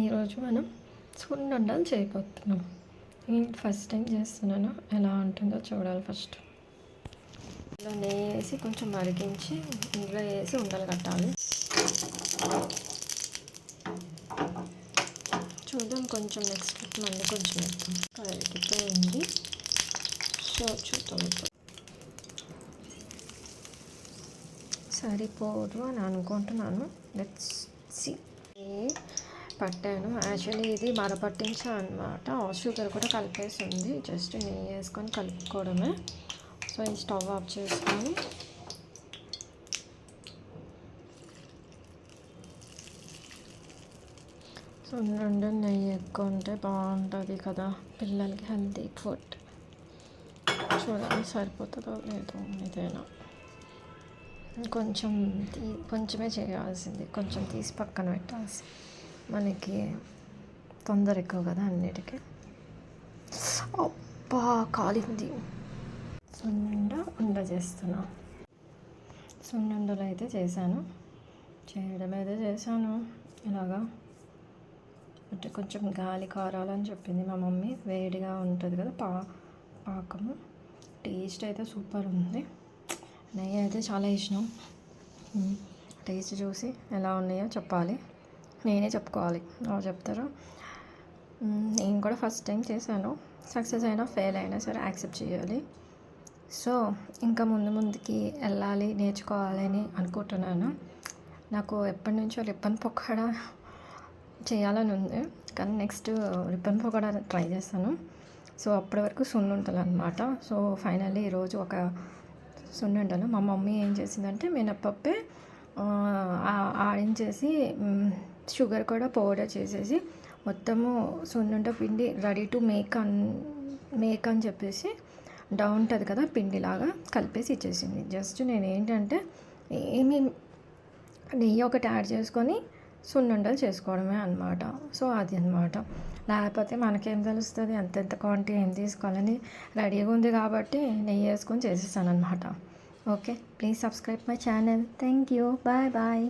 ఈరోజు మనం సున్నుండలు చేయబోతున్నాం. నేను ఫస్ట్ టైం చేస్తున్నాను, ఎలా ఉంటుందో చూడాలి. ఫస్ట్ ఇందులో నెయ్యి వేసి కొంచెం మరిగించి ఇందులో వేసి ఉండలు కట్టాలి. చూద్దాం, కొంచెం నెక్స్ట్ మళ్ళీ కొంచెం వేద్దాం. కరిగిపోయింది, సో చూద్దాం. సరిపోదు అని అనుకుంటున్నాను. Let's see. పట్టాను, యాక్చువల్లీ ఇది మరపట్టించా అనమాట. షుగర్ కూడా కలిపేసింది, జస్ట్ నెయ్యి వేసుకొని కలుపుకోవడమే. సో ఈ స్టవ్ ఆఫ్ చేసుకొని సున్నుండ నెయ్యి ఎక్కువ ఉంటే బాగుంటుంది కదా, పిల్లలకి హెల్తీ ఫుడ్. చూడాలి సరిపోతుందో లేదో. ఇదేనా కొంచెమే చేయాల్సింది, కొంచెం తీసి పక్కన పెట్టాల్సింది. మనకి తొందర ఎక్కువ కదా అన్నిటికీ. అబ్బా కాలింది. ఉండ చేస్తున్నా. సున్నుండలు అయితే చేయడం అయితే చేశాను ఇలాగా. అంటే కొంచెం గాలి కారాలని చెప్పింది మా మమ్మీ. వేడిగా ఉంటుంది కదా పాకము. టేస్ట్ అయితే సూపర్ ఉంది. నెయ్యి అయితే చాలా ఇష్టం. టేస్ట్ చూసి ఎలా ఉన్నాయో చెప్పాలి, నేనే చెప్పుకోవాలి, చెప్తారు. నేను కూడా ఫస్ట్ టైం చేశాను. సక్సెస్ అయినా ఫెయిల్ అయినా సరే యాక్సెప్ట్ చేయాలి. సో ఇంకా ముందుకి వెళ్ళాలి, నేర్చుకోవాలని అనుకుంటున్నాను. నాకు ఎప్పటి నుంచో రిబ్బన్ పకోడా చేయాలని ఉంది, కానీ నెక్స్ట్ రిబ్బన్ పకోడా ట్రై చేస్తాను. సో అప్పటి వరకు సున్నుండలు అనమాట. సో ఫైనల్లీ ఈరోజు ఒక సున్నుండలు మా మమ్మీ ఏం చేసిందంటే మినప్పప్పే ఆడించేసి షుగర్ కూడా పౌడర్ చేసేసి మొత్తము సున్నుండ పిండి రెడీ టు మేక్ అని చెప్పేసి ఉంటుంది కదా పిండిలాగా కలిపేసి ఇచ్చేసింది. జస్ట్ నేను ఏంటంటే నెయ్యి ఒకటి యాడ్ చేసుకొని సున్నుండలు చేసుకోవడమే అనమాట. సో అది అనమాట. లేకపోతే మనకేం తెలుస్తుంది ఎంతెంత క్వాంటిటీ ఏం తీసుకోవాలని. రెడీగా ఉంది కాబట్టి నెయ్యి వేసుకొని చేసేసాను అనమాట. Okay, please subscribe my channel. Thank you, bye bye.